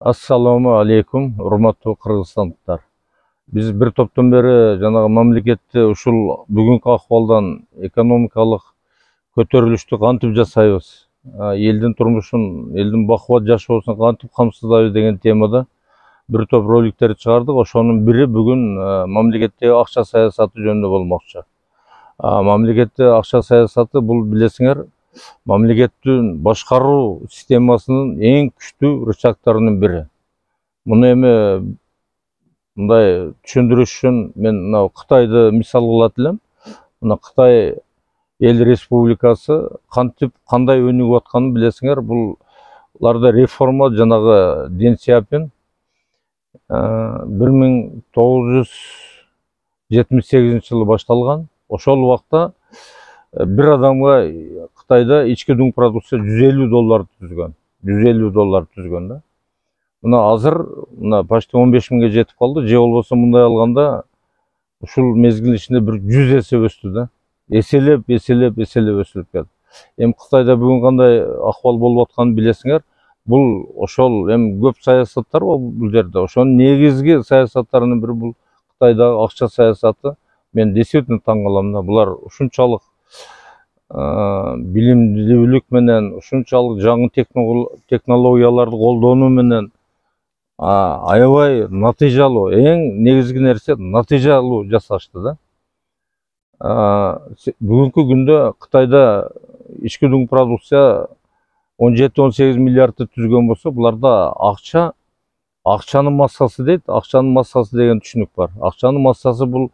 Assalamu алейкум, урматтуу кыргызстандыктар. Биз бир топтон бери жанагы мамлекетте ушул бүгүнкү акыбалдан экономикалык көтөрүлүштү кантип жасайбыз, элдин турмушун, элдин бакубат жашоосун кантип камсыздайбыз деген темада бир топ роликтер чыгардык. Ошонун бири бүгүн мамлекеттеги акча саясаты жөнүндө болмокчу. Мамлекетте акча саясаты бул билесиңер, мамлекеттин башкаруу системасынын эң күчтүү рычагдарынын бири. Муну эми мындай түшүндүрүш үчүн мен мына Кытайды мисал кылат элем. Мына Кытай эл республикасы кандай өнүгүп атканын билесиңер. Буларда реформа жанагы Дэн Сяопин 1978 жылы башталган. Ошол убакта bir адамга Кытайда ички дуң продукция $150 түзгөн. $150 түзгөн да. Мына азыр мына почти 15 миңге жетип калды. Же болбосо мындай алганда ушул мезгил ичинде бир 100 эсе өстү да. Эселеп өсүлүп келди. Эми Кытайда бүгүн кандай акыбал болуп атканын билесиңер. Бул ошол эми көп саясаттар бар бул жерде. Ошонун негизги саясаттарынын бири бул Кытайдагы акча саясаты. Мен действительно таң калам да. Булар ушунчалык билимдүүлүк менен, ушунчалык жаңы технологияларды колдонуу менен аябай натыйжалуу, эң негизги нерсе натыйжалуу жасашты да. Бүгүнкү күндө Кытайда ички дуң продукция 17-18 миллиардты түзгөн болсо, буларда акчанын массасы дейт. Акчанын массасы деген түшүнүк бар. Акчанын массасы бул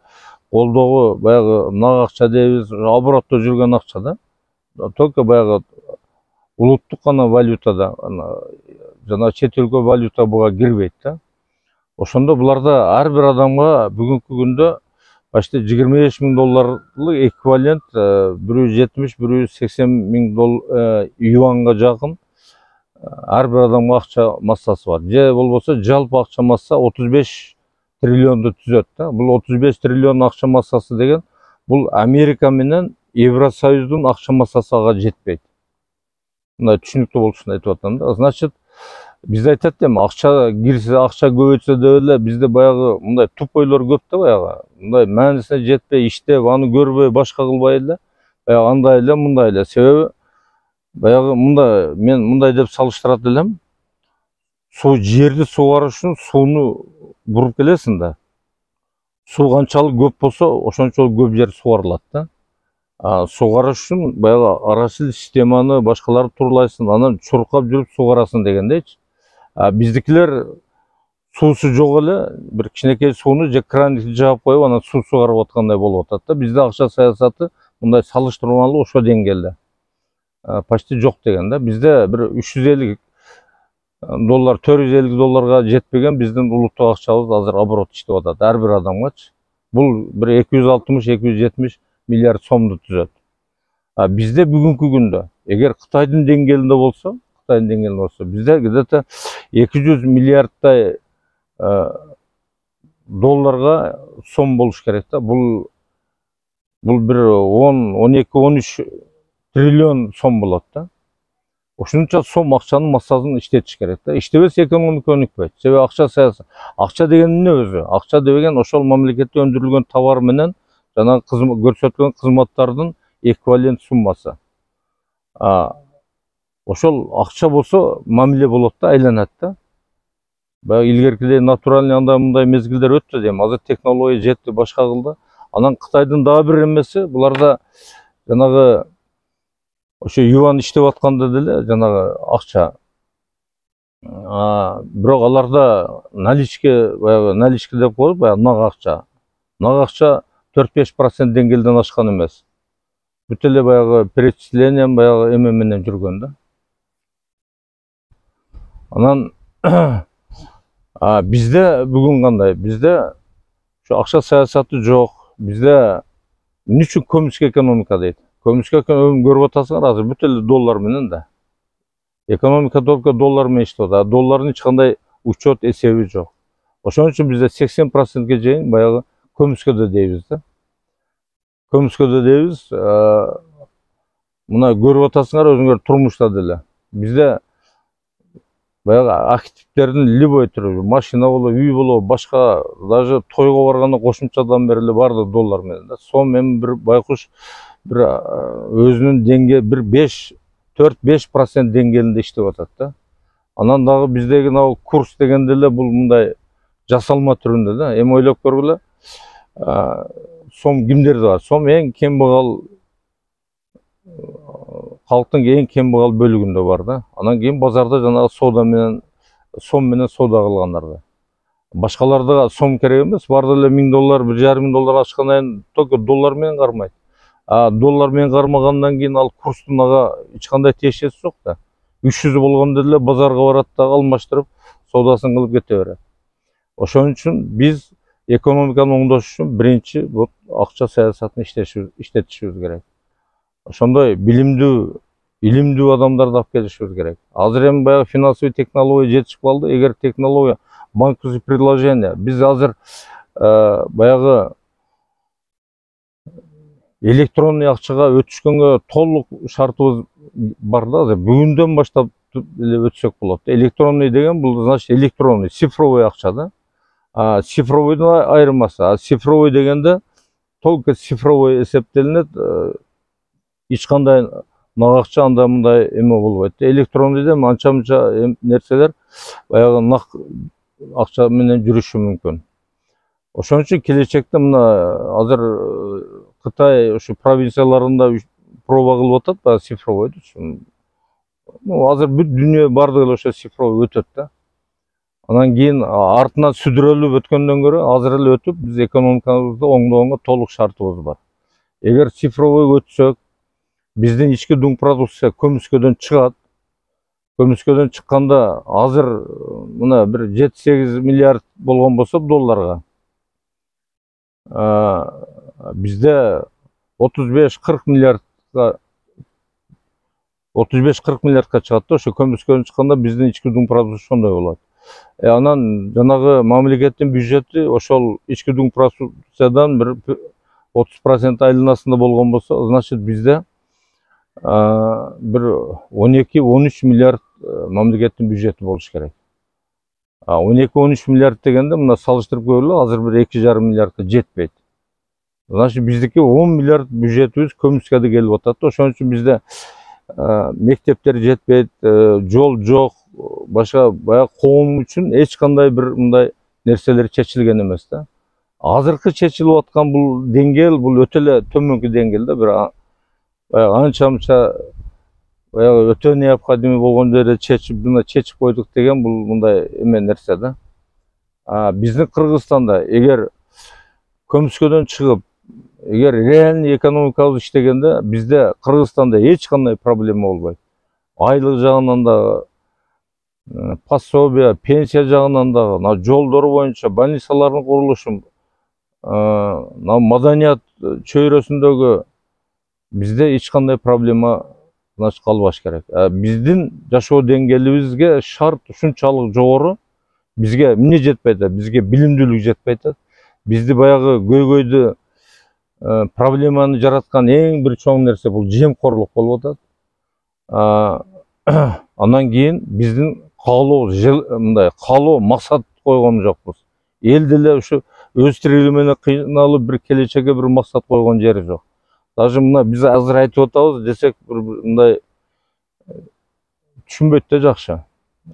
колдогу баягы нак акча дейбиз, оборотто жүргөн акча да. Только баягы улуттук гана валютада, жана чет өлкө валюта буга кирбейт да. Ошондо буларда ар бир адамга бүгүнкү күндө почти $25 миң эквивалент 170-180 миң юанга жакын ар бир адамга акча массасы бар. Же болбосо жалпы акча масса 35 триллионду түзөт да. Бул 35 триллион акча массасы деген бул Америка менен Евросоюздун акча массасы ага жетпейт. Мындай түшүнүктүү болушун айтып атам да. Значит, биз айтат эми акча кирсе, акча көбөйтсө деп эле бизде баягы мындай тупойлор көп да баягы. Мындай маанисине жетпей, иштеп, аны көрбөй, башка кылбай эле, баягы андай эле, мындай эле. Себеби баягы мындай, мен мындай деп салыштырат элем. Жерди сугарыш үчүн сууну буруп келесиң да. Суу канчалык көп болсо, ошончолук көп жер сугарылат да. Сугарыш үчүн баягы арачыл системаны башкаларды турлайсың, анан чуркап жүрүп сугарасың дегендейчи. Биздикилер суусу жок эле, бир кичинекей сууну же кранды жаап коюп, анан суу сугарып аткандай болуп атат да. Бизде акча саясаты мындай салыштырмалуу ошо деңгээлде. Почти жок деген да. Бизде бир $350, $450 жетпеген биздин улуттук акчабыз азыр оборот иштеп атат ар бир адамгачы. Бул бир 260-270 миллиард сомду түзөт. Бизде бүгүнкү күндө эгер Кытайдын деңгээлинде болсо, бизде где-то 200 миллиардтай долларга сом болуш керек да. Бул бир 10-12-13 триллион сом болот да. Ошонча сом акчанын массасын иштетиш керек да. Иштебесе экономика өнүкпөйт. Себеби акча саясаты. Акча деген эмне өзү? Акча деген ошол мамлекетте өндүрүлгөн товар менен жана көрсөткөн кызматтардын эквивалент суммасы. Ошол акча болсо мамиле болот да, айланат да. Баягы илгеркидей натуральный андай мындай мезгилдер өттү дейм. Азыр технология жетти, башка кылды. Анан Кытайдын дагы бир эмеси, буларда жанагы ошо юан иштеп атканда деле жанагы акча. Бирок аларда наличке, баягы наличке деп коет, баягы нак акча. Нак акча 4-5% деңгээлден ашкан эмес. Бүт эле баягы перечисление баягы эме менен жүргөн да. Анан бизде бүгүн кандай? Бизде ошо акча саясаты жок. Бизде эмне үчүн көмүскө экономика дейт? Көмүскө экономика көрүп атасыңар, азыр бүт эле доллар менен да. Экономика только доллар менен иштеп атат. Доллардын эч кандай учет эсеби жок. Ошон үчүн бизде 80%ге чейин баягы көмүскөдө дейбиз да. Көмүскөдө дейбиз. Мына көрүп атасыңар өзүңөр турмушта деле. Бизде баягы активтердин любой түрү, машина болобу, үй болобу, башка даже тойго барганда кошумчадан бери эле барды доллар менен да. Сом эми бир байкуш бир өзүнүн деңгээли бир 4-5% деңгээлинде иштеп атат да. Анан дагы биздеги мына курс дегенде эле бул мындай жасалма түрүндө да. Эми ойлоп көргүлө. Сом кимдерде бар? Сом эң кембагал халктын эң кембагал бөлүгүндө бар да. Анан кийин базарда жанагы соода менен сом менен соода кылгандарда. Башкаларда сом керек эмес, барды эле $1000, $1,500 ачкандан кийин только доллар менен кармайт. Доллар менен кармагандан кийин ал курстун ага эч кандай тиешеси жок да. 300 болгондо эле базарга барат дагы алмаштырып, соодасын кылып кете берет. Ошон үчүн биз экономиканы оңдош үчүн биринчи вот акча саясатын иштетишибиз керек. Ошондой билимдүү, илимдүү адамдарды алып келишибиз керек. Азыр эми баягы финансовый технология жетишип калды. Эгер технология, банковский предложение, биз азыр баягы электронный акчага өтүшкөнгө толук шартыбыз бар да. Азыр бүгүндөн баштап эле өтсөк болот. Электронный деген бул значит электронный, цифровой акча да. Цифровойдун айырмасы. Цифровой дегенде только цифровой эсептелинет. Эч кандай акча анда мындай эме болбойт. Электронныйда анча-мынча нерселер баягы нак акча менен жүрүшү мүмкүн. Ошон үчүн келечекте мына азыр Кытай ушу провинцияларында проба кылып атат да цифровойду. Азыр бүт дүйнө бардыгы эле ошо цифровой өтөт да. Анан кийин артынан сүдүрөлүп өткөндөн көрө азыр эле өтүп, биз экономикабызды оңдогонго толук шартыбыз бар. Эгер цифровой өтсөк, биздин ички дуң продукция көмүскөдөн чыгат. Көмүскөдөн чыкканда азыр мына бир 7-8 миллиард болгон болсо долларга, бизде 35-40 миллиардга 35-40 миллиардка чыгат да. Ошо көмүскөдөн чыкканда биздин ички дуң продукция ошондой болот. Анан жанагы мамлекеттин бюджети ошол ички дуң продукциядан бир 30% айланасында болгон болсо, значит бизде бир 12-13 миллиард мамлекеттин бюджети болуш керек. 12-13 миллиард дегенде мына салыштырып көрөлү, азыр бир 2,5 миллиардка жетпейт. Значит биздики 10 миллиард бюджетибиз көмүскөдө келип атат. Ошон үчүн бизде мектептер жетпейт, жол жок, башка баягы коом үчүн эч кандай бир мындай нерселер чечилген эмес да. Азыркы чечилип аткан бул деңгээл, бул өтө эле төмөнкү деңгээл да. Бир анча-мынча баягы өтө необходимый болгон жерде чечип койдук деген бул мындай эме нерсе да. Биздин Кыргызстанда эгер көмүскөдөн чыгып, эгер реальный экономикабыз иштегенде, бизде Кыргызстанда эч кандай проблема болбойт. Айлык жагынан да, пособие, пенсия жагынан да, жолдор боюнча, больницалардын курулушу, маданият чөйрөсүндөгү бизде эч кандай проблема калбаш керек. Биздин жашоо деңгээлибизге шарт ушунчалык жогору, бизге эмне жетпейт, бизге билимдүүлүк жетпейт. Бизди баягы көйгөйдү проблеманы жараткан эң бир чоң нерсе бул жемкорлук болуп атат. Андан кийин биздин мындай каалоо максат койгон жокпуз. Элди эле ушу өз тирилиги менен кыйналып бир келечекке бир максат койгон жери жок. Даже мына биз азыр айтып атабыз десек мындай түшүнбөйт да жакшы.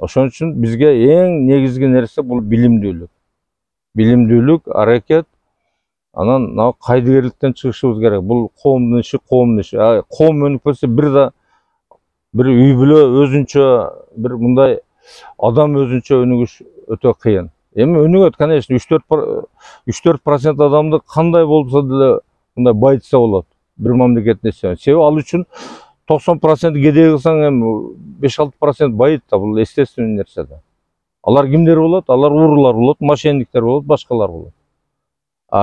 Ошон үчүн бизге эң негизги нерсе бул билимдүүлүк. Билимдүүлүк, аракет. Анан кайдыгерликтен чыгышыбыз керек. Бул коомдун иши, коомдун иши. Коом өнүкпөсө бир үй бүлө өзүнчө, бир мындай адам өзүнчө өнүгүш өтө кыйын. Эми өнүгөт, конечно, 3-4% адамды кандай болсо деле мындай байытса болот. Бир мамлекеттин ичинде. Себеби ал үчүн 90% кедей кылсаң эми 5-6% байыт да, бул естественный нерсе да. Алар кимдер болот? Алар уруулар болот, мошенниктер болот, башкалар болот.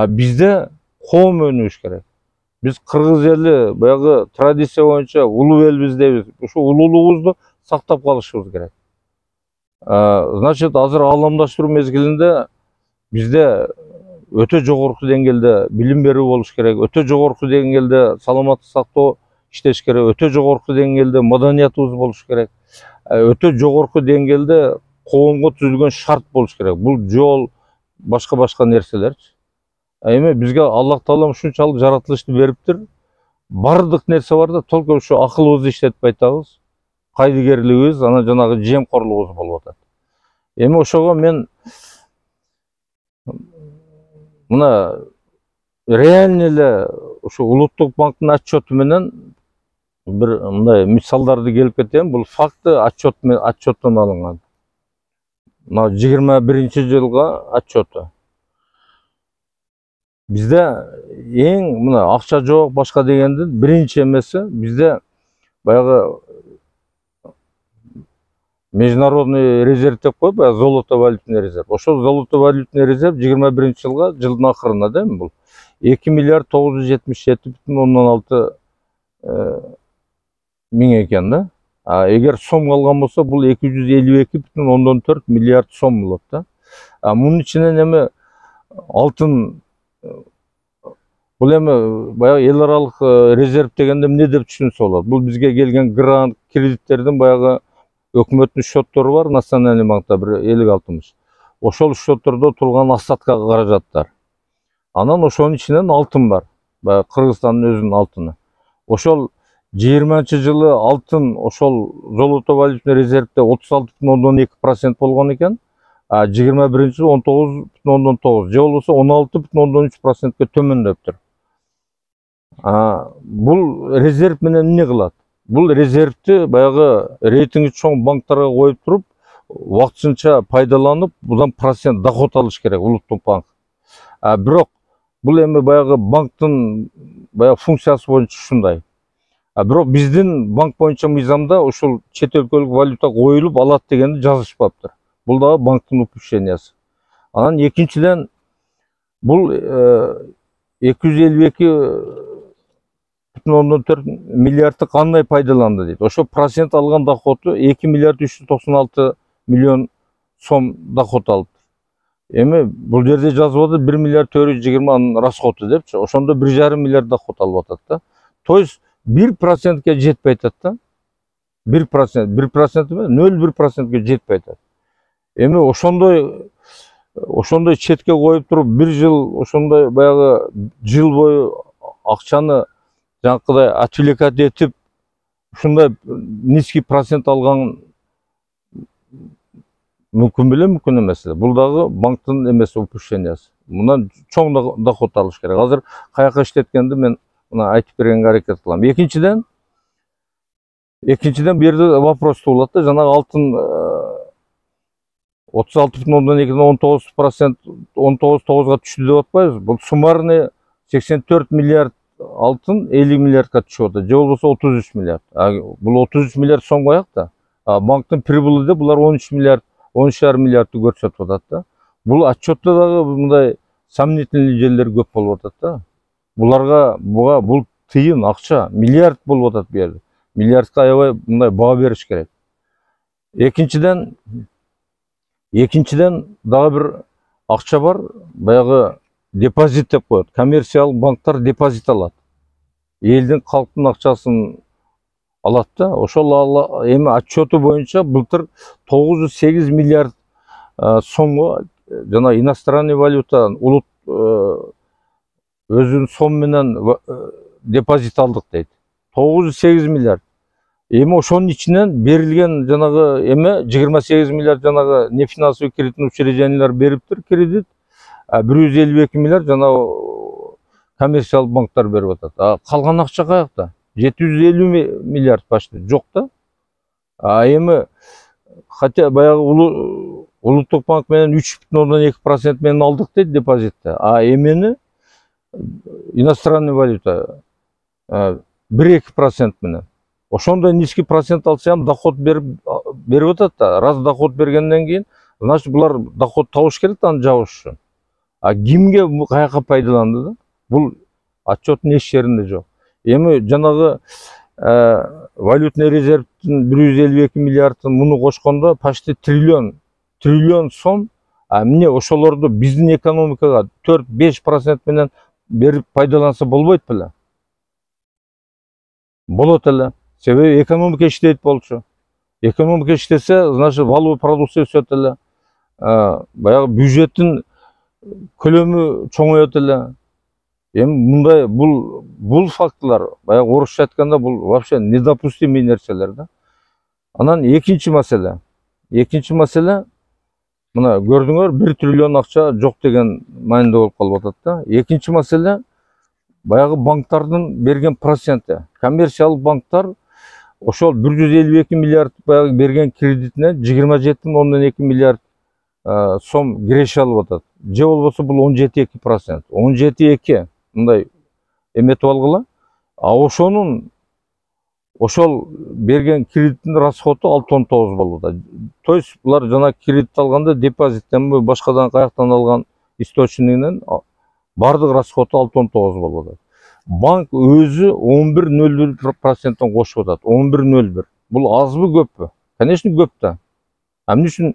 Бизде коом өнүгүш керек. Биз кыргыз эли баягы традиция боюнча улуу элбиз дейбиз. Ушу улуулугубузду сактап калышыбыз керек. Значит, азыр ааламдаштыруу мезгилинде бизде өтө жогорку деңгээлде билим берүү болуш керек, өтө жогорку деңгээлде саламаттык сактоо иштеш керек, өтө жогорку деңгээлде маданиятыбыз болуш керек, өтө жогорку деңгээлде коомго түзүлгөн шарт болуш керек. Бул жол, башка нерселерчи. Эми бизге Аллах Таалам ушунчалык жаратылышты бериптир. Бардык нерсе бар да, только ушу акылыбызды иштетпей атабыз, кайдыгерлигибиз, анан жанагы жемкорлугубуз болуп атат. Эми ошого мен мына реально эле ушу Улуттук банктын отчету менен бир мындай мисалдарды келип кетем. Бул факты отчеттон алынган. Мына 21-жылга отчету. Бизде эң мына акча жок башка дегендин биринчи эмеси бизде баягы международный резерв деп коюп, золото валютный резерв. Ошол золото валютный резерв 21-жылга жылдын акырына да бул 2 миллиард 977,6 миң экен да. Эгер сом калган болсо бул 252,4 миллиард сом болот да. Мунун ичинен эми алтын, бул эми баягы эл аралык резерв дегенде эмне деп түшүнсө болот? Бул бизге келген грант, кредиттердин баягы өкмөттүн счеттору бар, национальный банкта бир 50-60. Ошол счеттордо турган остатка каражаттар. Анан ошонун ичинен алтын бар. Баягы Кыргызстандын өзүнүн алтыны. Ошол 20-жылы алтын ошол золото валютный резервде 36,2% болгон экен. 21-жылы 19,9, же болбосо 16,3%ке төмөндөптүр. Бул резерв менен эмне кылат? Бул резервти баягы рейтинги чоң банктарга коюп туруп, убактысынча пайдаланып, будан процент доход алыш керек Улуттук банк. Бирок бул эми баягы банктын баягы функциясы боюнча ушундай. Бирок биздин банк боюнча мыйзамда ушул чет өлкөлүк валюта коюлуп алат дегенди жазышпаптыр. Бул дагы банктын упущениясы. Анан экинчиден бул 252,4 миллиардты кандай пайдаланды дейт. Ошо процент алган доходу 2 миллиард 396 миллион сом доход алыптыр. Эми бул жерде жазып атат 1 миллиард 420 расходу депчи. Ошондо 1,5 миллиард доход алып атат да. То есть 1%ке жетпей атат да. 1% эмес, 0,1%ке жетпей атат. Эми ошондой четке коюп туруп, бир жыл ошондой баягы жыл бою акчаны жанакыдай отвлекать этип, ушундай низкий процент алган мүмкүн беле, мүмкүн эмес. Бул дагы банктын эмеси, упущениясы. Мындан чоң доход алыш керек. Азыр каяка иштеткенди мен мына айтып бергенге аракет кылам. Экинчиден бу жерде вопрос туулат да, жанагы алтын 36,2-ден 19,9га түштү деп атпайбызбы? Бул суммарный 84 миллиард алтын 50 миллиардка түшүп атат, же болбосо 33 миллиард. Бул 33 миллиард сом кояк да. Банктын прибыли де булар 13 миллиард, 13,5 миллиардты көрсөтүп атат да. Бул отчетто дагы мындай сомнительный жерлер көп болуп атат да. Бул тыйын акча, миллиард болуп атат бу жерде. Миллиардка аябай мындай баа бериш керек. Экинчиден дагы бир акча бар, баягы депозит деп коет. Коммерциялык банктар депозит алат. Элдин, калктын акчасын алат да. Ошол эми отчету боюнча былтыр 908 миллиард сомго жана иностранный валюта өзүнүн сом менен депозит алдык дейт. 908 миллиард. Эми ошонун ичинен берилген жанагы 28 миллиард жанагы нефинансовый кредитный учреждениялар бериптир кредит. 152 миллиард жанагы коммерциялык банктар берип атат. Калган акча каякта? 750 миллиард почти жок да. Эми хотя баягы Улуттук банк менен 3,2% менен алдык дейт депозитти. Эмени иностранный валюта 1-2% менен. Ошондой низкий процент алса ham доход берип атат да. Раз доход бергенден кийин, значит булар доход табыш керек да аны жабыш үчүн. Кимге каяка пайдаланды да? Бул отчеттун эч жеринде жок. Эми жанагы валютный резервдин 152 миллиардын муну кошкондо почти триллион сом. Эмне ошолорду биздин экономикага 4-5% менен берип пайдаланса болбойт беле? болот эле. Себеби экономика иштейт болчу. Экономика иштесе, значит, валовый продукция өсөт эле. Баягы бюджеттин көлөмү чоңоет эле. Эми мындай бул фактылар, баягы орусча айтканда, бул вообще недопустимый нерселер да. Анан экинчи маселе. Мына көрдүңөр, 1 триллион акча жок деген маанидө болуп калып атат да. Экинчи маселе, баягы банктардын берген проценти. Коммерциялык банктар ошол 152 миллиард баягы берген кредитине 27,2 миллиард сом киреше алып атат. Же болбосо бул 17,2%. 17,2 мындай эметип алгыла. Ошол берген кредиттин расходу 6,9 болуп атат. То есть булар жана кредит алганда депозиттенби башкадан каяктан алган источнигинен бардык расходу 6,9 болуп атат. Банк өзү 11,01%тан кошуп атат. 11,01. Бул азбы көппү? Конечно, көп да. Эмне үчүн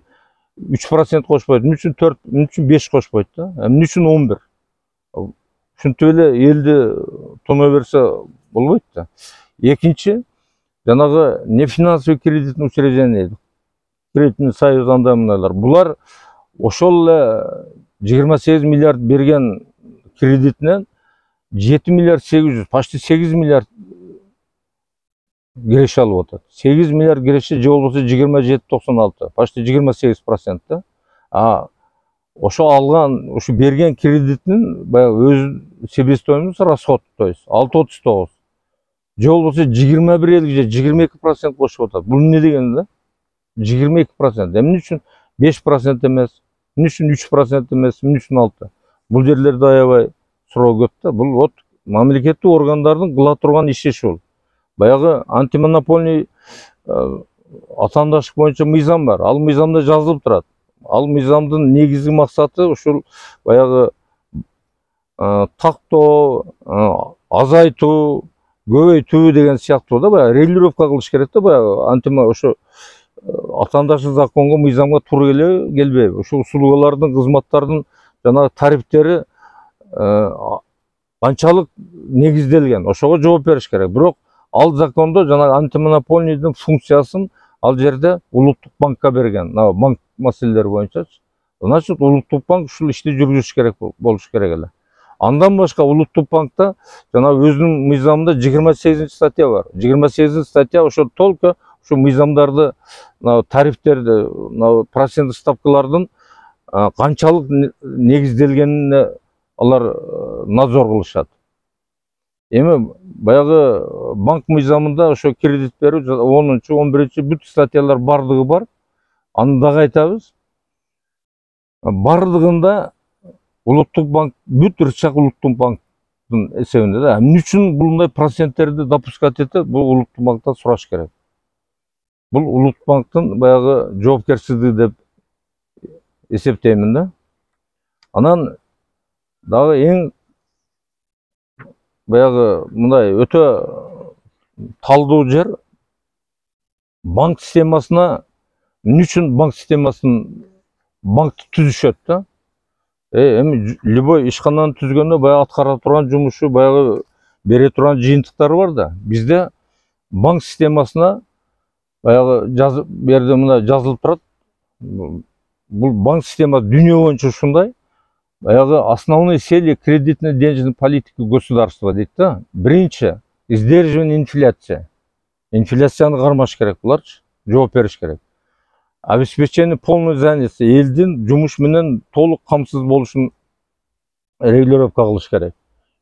3% кошпойт? Эмне үчүн 4, эмне үчүн 5 кошпойт да? Эмне үчүн 11? Ушинтип эле элди тоно берсе болбойт да. Экинчи, жанагы нефинансовый кредитный учреждение, кредитный союз андамыналар. Булар ошол эле 28 миллиард берген кредитинен 7 миллиард 800, почти 8 миллиард киреше алып атат. 8 миллиард киреше же болбосо 27,96, почти 28% да. Ошо алган, ошо берген кредитин баягы өз себестоимость расход, то есть 6,39. Же болбосо 21,50 же 22% кошуп атат. Бул эмне деген да? 22%. Эмне үчүн 5% эмес? Эмне үчүн 3% эмес? Эмне үчүн 6? Бул жерлерде аябай суроо көп да. Бул вот мамлекеттик органдардын кыла турган иши ушул. Баягы антимонопольный атаандаштык боюнча мыйзам бар. Ал мыйзамда жазылып турат. Ал мыйзамдын негизги максаты ушул баягы тактоо, азайтуу, көбөйтүү деген сыяктуу да, баягы регулировка кылыш керек да, баягы ошо атаандаштык законго, мыйзамга туура келбейби? Ушул услугалардын, кызматтардын жанагы тарифтери канчалык негизделген? Ошого жооп бериш керек. Бирок ал закондо жанагы антимонопольныйдын функциясын ал жерде улуттук банкка берген. Банк маселелери боюнча. Значит, улуттук банк ушул ишти жүргүзүш керек болуш керек эле. Андан башка улуттук банкта жана өзүнүн мыйзамында 28 статья бар. 28 статья ошо только ушу мыйзамдарды, тарифтерди, процент ставкалардын канчалык негизделгенине алар надзор кылышат. Эми баягы банк мыйзамында ошо кредит берүү 10-чу, 11-чи бүт статьялар бардыгы бар. Аны дагы айтабыз. Бардыгында улуттук банк, бүт рычаг улуттук банктын эсебинде да. Эмне үчүн мындай проценттерди допускать этет? Бул улуттук банктан сураш керек. Бул улуттук банктын баягы жоопкерчилиги деп эсептеймин да. Анан дагы эң баягы мындай өтө талдуу жер банк системасына, эмне үчүн банк системасын банкты түзүшөт да. Эми любой ишкананы түзгөндө баягы аткара турган жумушу, баягы бере турган жыйынтыктары бар да. Бизде банк системасына баягы берде мына жазылып турат. Бул банк системасы дүйнө боюнча ушундай. Баягы основные цели кредитно-денежной политики государства дейт да. Биринчи, сдерживание инфляции. Инфляцияны кармаш керек буларчы, жооп бериш керек. Обеспечение полной занятости, элдин жумуш менен толук камсыз болушун регулировка кылыш керек.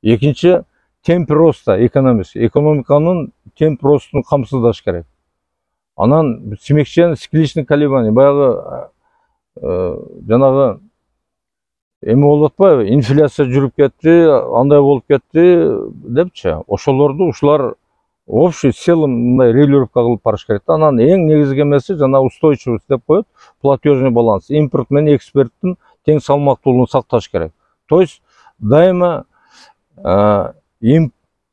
Экинчи, темп роста экономиканын темп ростун камсыздаш керек. Анан смягчение цикличных колебаний, баягы жанагы эми болуп атпайбы? Инфляция жүрүп кетти, андай болуп кетти депчи. Ушулар общий целым мындай регулировка кылып барыш керек да. Анан эң негизги эмеси жана устойчивость деп коет, платежный баланс. Импорт менен экспорттун тең салмактуулугун сакташ керек. То есть дайыма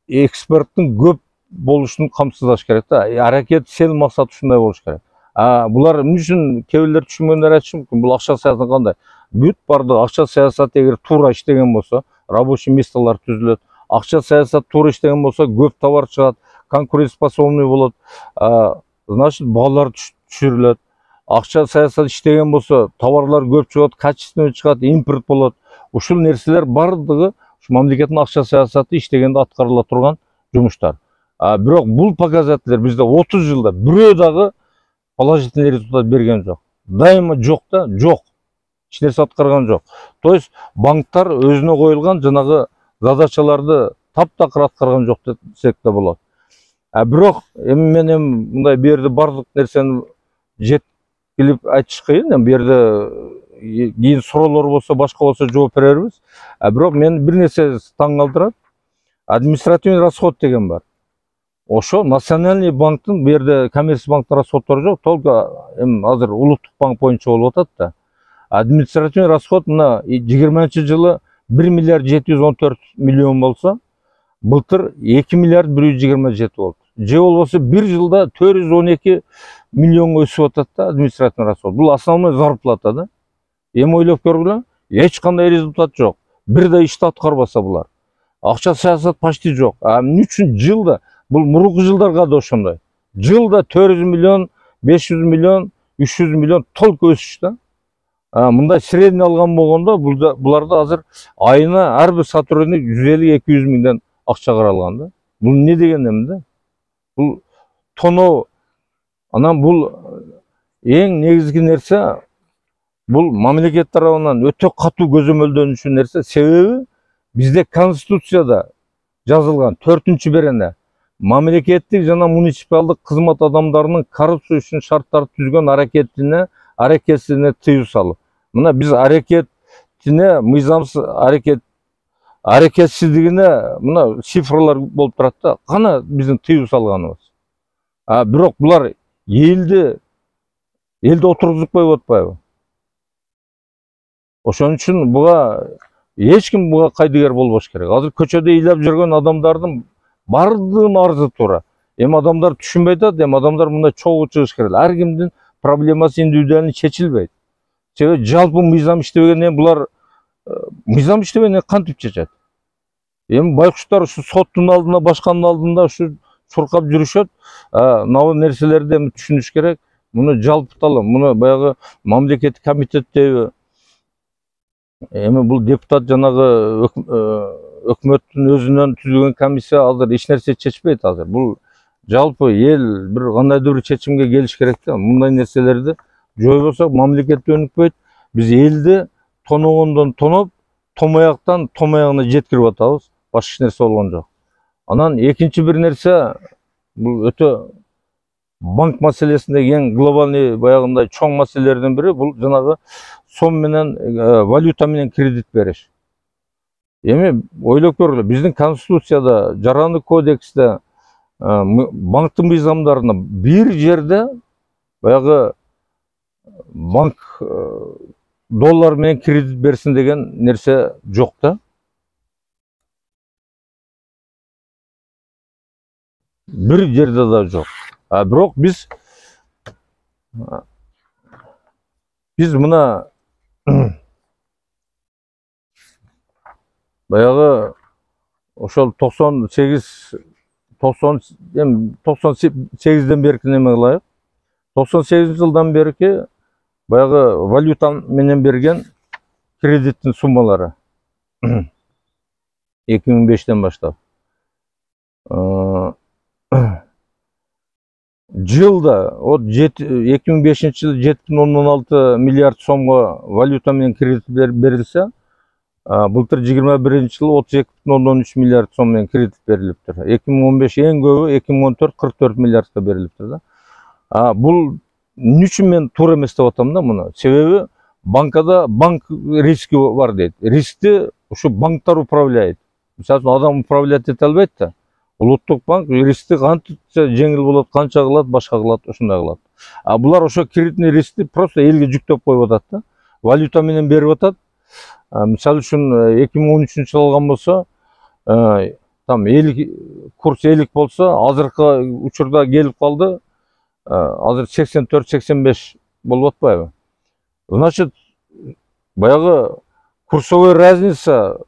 экспорттун көп болушун камсыздаш керек да. Аракет, цел, максат ушундай болуш керек. Булар эмне үчүн кээ бирлер түшүнгөндөр айтышы мүмкүн. Бул акча саясаты кандай? Бүт барды акча саясаты эгер туура иштеген болсо, рабочий месталар түзүлөт. Акча саясаты туура иштеген болсо, көп товар чыгат, конкурентоспособный болот. Значит, балалар түшүрүлөт. Акча саясат иштеген болсо, товарлар көп чыгат, качественный чыгат, импорт болот. Ушул нерселер бардыгы ушу мамлекеттин акча саясаты иштегенде аткарыла турган жумуштар. Бирок бул показательдер бизде 30 жылда бирөө дагы положительный результат берген жок. Дайыма жок да, жок. Эч нерсе аткарган жок. То есть банктар өзүнө коюлган жанагы задачаларды таптакыр аткарган жок десек да болот. Бирок эми мен мындай берди бардык нерсени жеткилип айтыш кыйын. Эми берди кийин суроолор болсо, башка болсо жооп берербиз. Бирок мен бир нерсе таң калтырат. Административный расход деген бар. Ошо национальный банктын берди коммерциялык банктын расходдору жок, только эми азыр улуттук банк боюнча болуп атат да. Административный расход мына 20-жылы 1 миллиард 714 миллион болсо, былтыр 2 миллиард 127 болду. Же болбосо бир жылда 412 миллионго өсүп атат да административный расход. Бул основной зарплата да. Эми ойлоп көргүлө, эч кандай результат жок. Бир да ишти аткарбаса булар. Акча саясат почти жок. Эмне үчүн жылда бул мурунку жылдарга да ошондой. Жылда 400 миллион, 500 миллион, 300 миллион только өсүш да. Мындай средний алган болгондо буларда азыр айына ар бир сотрудник 150-200 миңден акча каралган да. Бул эмне деген эми да? Бул тоноо. Анан бул эң негизги нерсе, бул мамлекет тарабынан өтө катуу көзөмөлдөнүшү нерсе. Себеби бизде конституцияда жазылган 4-берене мамлекеттик жана муниципалдык кызмат адамдарынын коррупция үчүн шарттарды түзгөн аракетине тыюу салып. Мына биз аракетине, мыйзамсыз аракетсиздигине мына цифралар болуп турат да. Кана биздин тыюу салганыбыз. Бирок булар элди отургузуп коюп атпайбы? Ошон үчүн буга эч ким кайдыгер болбош керек. Азыр көчөдө ыйлап жүргөн адамдардын бардыгынын арзы туура. Эми адамдар түшүнбөй атат, эми адамдар мындай чогуу чыгыш керек. Ар кимдин проблемасы индивидуально чечилбейт. Себеби жалпы мыйзам иштебегенден булар мыйзам иштебегенден кантип чечет? Эми байкуштар ушу соттун алдында, башканын алдында ушу чуркап жүрүшөт. Мына нерселерди эми түшүнүш керек. Муну жалпыталып, муну баягы мамлекеттик комитеттеби эми бул депутат жанагы өкмөттүн өзүнөн түзүлгөн комиссия азыр эч нерсе чечпейт азыр. Бул жалпы эл бир кандайдыр бир чечимге келиш керек да. Мындай нерселерди жойбосок мамлекет өнүкпөйт. Биз элди тоногондон тоноп, томаяктан томаягына жеткирип атабыз. Башка эч нерсе болгон жок. Анан экинчи бир нерсе, бул өтө банк маселесиндеги эң глобальный баягындай чоң маселелердин бири бул жанагы сом менен валюта менен кредит бериш. Эми ойлоп көргүлө, биздин конституцияда, жарандык кодексте, банктын мыйзамдарында бир жерде баягы банк доллар менен кредит берсин деген нерсе жок да. Бир жерде да жок. Бирок биз мына баягы ошол 98-ден берки неме кылайык. 98-жылдан берки баягы валюта менен берген кредиттин суммалары 2005-тен баштап. Жылда 2005-жылы 7,6 миллиард сомго валюта менен кредит берилсе, былтыр 21-жылы 32,3 миллиард сом менен кредит берилиптир. 2015 эң көбү 2014 44 миллиардка берилиптир да. Бул эмне үчүн мен туура эмес деп атам да муну? Себеби банкада банк риски бар дейт. Рискти ушу банктар управляйт. Мисалы адам управлять эте албайт да. Улуттук банк рискти кантип жеңил болот, канча кылат, башка кылат, ошондой кылат. Булар ошо кредитный рискти просто элге жүктөп коюп атат да. Валюта менен берип атат. Мисалы үчүн 2013-жылы алган болсо, там курс 50 болсо, азыркы учурда келип калды. Азыр 84-85 болуп атпайбы? Значит, баягы курсовой разница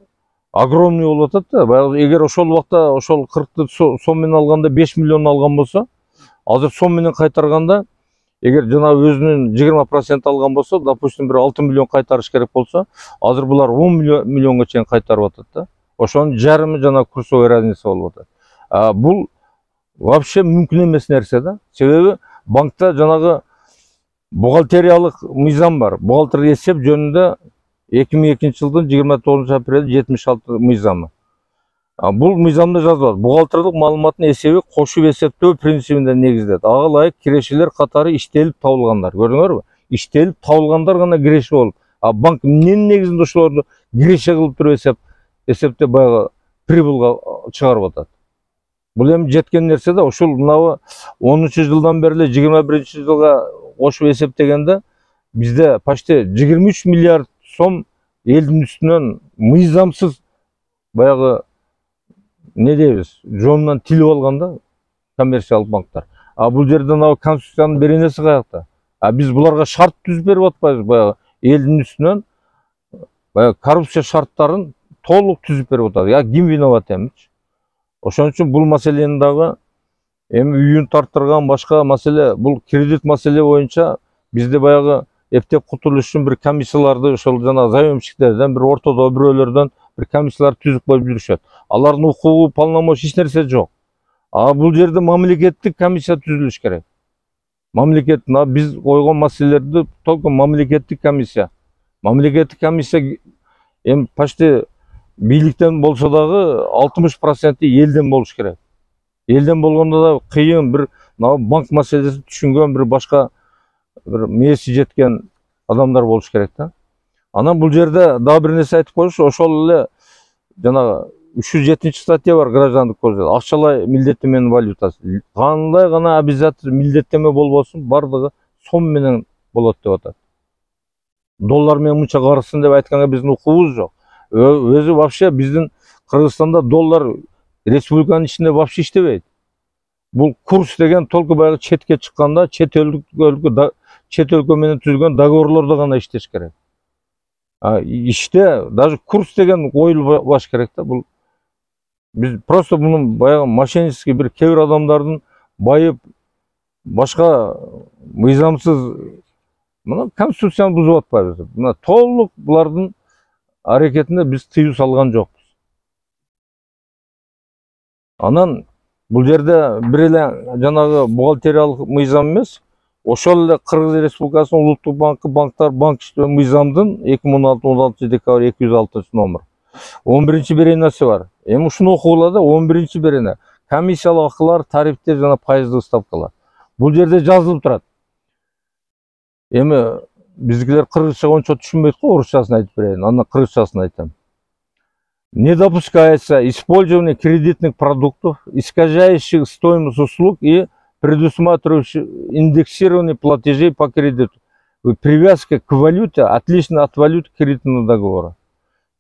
огромный болуп атат да. Баягы эгер ошол убакта ошол 40-ты сом менен алганда 5 миллион алган болсо, азыр сом менен кайтарганда эгер жанагы өзүнүн 20% алган болсо, допустим, бир 6 миллион кайтарыш керек болсо, азыр булар 10 миллионго чейин кайтарып атат да. Ошонун жарымы жана курсовой разница болуп атат. Бул вообще мүмкүн эмес нерсе да. Себеби банкта жанагы бухгалтериялык мыйзам бар. Бухгалтер эсеп жөнүндө 2002 жылдын 29 апрель 76 мыйзамы. Бул мыйзамда жазылат. Бухгалтердик маалыматтын эсеби кошуп эсептөө принцибинде негизделет. Ага ылайык кирешелер катары иштелип табылгандар. Көрдүңөрбү? Иштелип табылгандар гана киреше болуп. Банк эмненин негизинде ошолорду киреше кылып туруп эсептеп баягы прибылга чыгарып атат. Бул эми жеткен нерсе да. Ошол мынабы 10-жылдан бери эле 21-жылга кошуп эсептегенде бизде почти 23 миллиард сом элдин үстүнөн мыйзамсыз баягы не дейбиз, жонунан тилип алган да коммерциялык банктар. Бул жерде мына конституциянын беренеси каякта? Биз буларга шарт түзүп берип атпайбыз, баягы элдин үстүнөн баягы коррупция шарттарын толук түзүп берип атат. Ким виноват эмичи? Ошон үчүн бул маселени дагы эми үйүн тарттырган башка маселе, бул кредит маселе боюнча бизде баягы эптеп кутулуш үчүн бир комиссияларды ошол жана заемщиктерден, бир ортодо бирөөлөрдөн бир комиссиялар түзүп коюп жүрүшөт. Алардын укугу, полномочий эч нерсе жок. Бул жерде мамлекеттик комиссия түзүлүш керек. Мамлекеттин биз койгон маселелерди только мамлекеттик комиссия. Мамлекеттик комиссия эми почти бийликтен болсо дагы 60% элден болуш керек. Элден болгондо да кыйын, бир банк маселесин түшүнгөн, бир башка бир мээси жеткен адамдар болуш керек да. Анан бул жерде дагы бир нерсе айтып коюш, ошол эле жанагы 307 статья бар граждандык кодексте. Акчалай милдеттеменин валютасы. Кандай гана обязательно милдеттеме болбосун, бардыгы сом менен болот деп атат. Доллар менен мынча карысын деп айтканга биздин укугубуз жок. Өзү вообще биздин Кыргызстанда доллар республиканын ичинде вообще иштебейт. Бул курс деген только баягы четке чыкканда чет өлкө менен түзүлгөн договорлордо гана иштеш керек. Иште даже курс деген коюлбаш керек да. Бул биз просто муну баягы мошеннический бир кээ адамдардын байып башка мыйзамсыз мына конституцияны бузуп атпайбыз. Мына толук булардын аракетине биз тыюу салган жокпуз. Анан бул жерде бир эле жанагы бухгалтериялык мыйзам эмес, ошол эле Кыргыз Республикасынын улуттук банкы банк иштөө мыйзамдын 2016 декабрь 206 номер 11 беренеси бар. Эми ушуну окугула да, 11 берене. Комиссиялык акылар, тарифтер жана пайыздык ставкалар. Бул жерде жазылып турат. Эми биздикилер кыргызча ончо түшүнбөйт го, орусчасын айтып берейин. Андан кыргызчасын айтам. Не допускается использование кредитных продуктов, искажающих стоимость услуг и предусматривающих индексирование платежей по кредиту, привязка к валюте, отлично от валюты кредитного договора.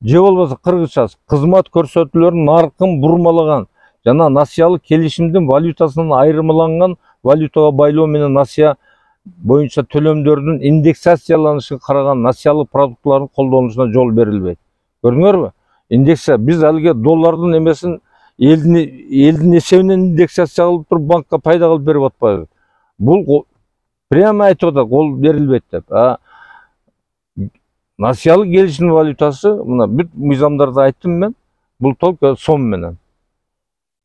Же болбосо кыргызчасы кызмат көрсөтүүлөрүн наркын бурмалаган жана насыялык келишимдин валютасынан айырмаланган валютага байлоо менен насыя боюнча төлөмдөрдүн индексацияланышын караган насыялык продуктлардын колдонушуна жол берилбейт. Көрдүңөрбү? Индексия биз алыгы доллардын эмесин элдин эсебинен индексация кылып туруп банкка пайда кылып берип атпайбыз. Бул прямо айтып атат, ол берилбейт деп. Насыялык келишим валютасы, мына бүт мыйзамдарды айттым мен, бул только сом менен.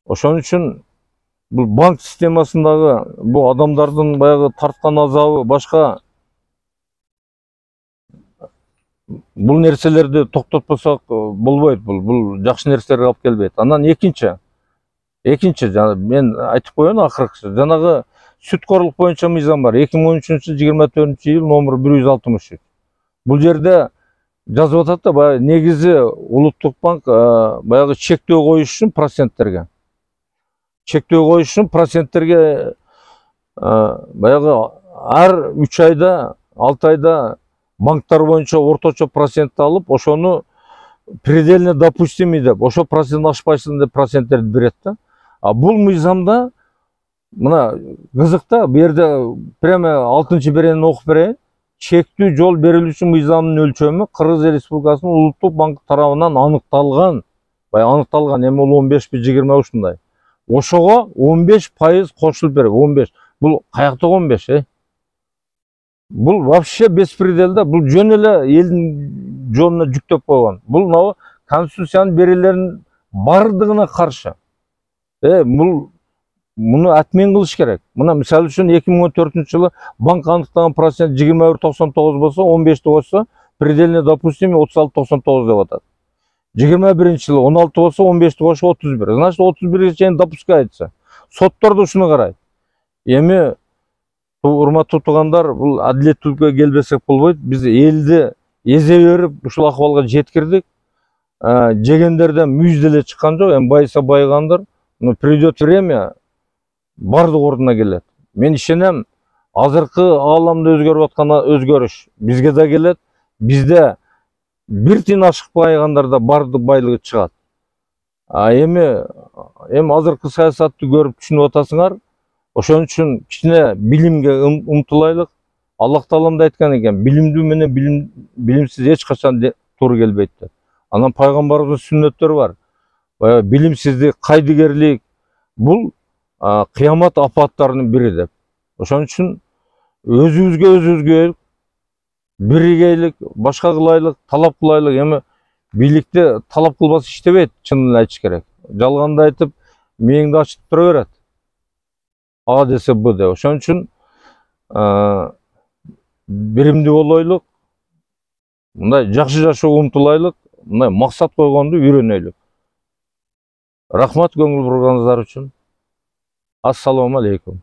Ошон үчүн бул банк системасындагы бул адамдардын баягы тарткан азабы башка бул нерселерди токтотпосок болбойт. Бул жакшы нерселерге алып келбейт. Анан экинчи мен айтып коеюн акыркысы. Жанагы сүткорлук боюнча мыйзам бар. 2013-24 номер 163. Бул жерде жазып атат да, баягы негизи улуттук банк баягы чектөө коюш үчүн проценттерге. Чектөө коюш үчүн проценттерге баягы ар 3 айда, 6 айда банктар боюнча орточо процентти алып, ошону предельно допустимый деп, ошо процент ашпайсың деп проценттерди берет да. Бул мыйзамда мына кызык да, бу жерде прямо 6 беренени окуп берейин. Чектүү жол берилүүчү мыйзамдын өлчөмү Кыргыз Республикасынын улуттук банк тарабынан аныкталган Бай аныкталган эми ол 15-20 ушундай. Ошого 15% кошулуп берет. 15. Бул каякта 15, Бул вообще беспредел да. Бул жөн эле элдин жонуна жүктөп койгон. Бул мына конституциянын берелеринин бардыгына каршы. Муну отмен кылыш керек. Мына мисалы үчүн 2014-жылы банк аныктаган процент 21.99 болсо, 15 койсо, предельно допустим 36.99 деп атат. 21-жылы 16 болсо, 15 койсо 31. Значит, 31-ге чейин допускается. Соттор да ушуну карайт. Эми урматтуу туугандар, бул адилеттүүлүккө келбесек болбойт. Биз элди эзе берип ушул акыбалга жеткирдик. Жегендерден мүйүз деле чыккан жок. Эми байса байгандыр. Но придет время, бардык ордуна келет. Мен ишенем, азыркы ааламда өзгөрүп аткан өзгөрүш бизге да келет. Бизде бир тиын ашыкпайгандарда бардык байлыгы чыгат. Эми азыркы саясатты көрүп түшүнүп атасыңар. Ошон үчүн кичине билимге умтулайлык. Аллах Таалам да айткан экен, билимдүү менен билимсиз эч качан туура келбейт деп. Анан пайгамбарыбыздын сүннөттөрү бар. Билимсиздик, кайдыгерлик бул кыямат апаттарынын бири деп. Ошон үчүн өзүбүзгө биригейлик, башка кылайлык, талап кылайлык. Эми бийликте талап кылбас иштебейт, чынын айтыш керек. Жалганды айтып, мээңди ачып тура берет. А десе Б деп. Ошон үчүн биримдүү болойлук, мындай жакшы жашоого умтулайлык, мындай максат койгонду үйрөнөйлүк. Рахмат көңүл бурганыңыздар үчүн. Ассаламу алейкум.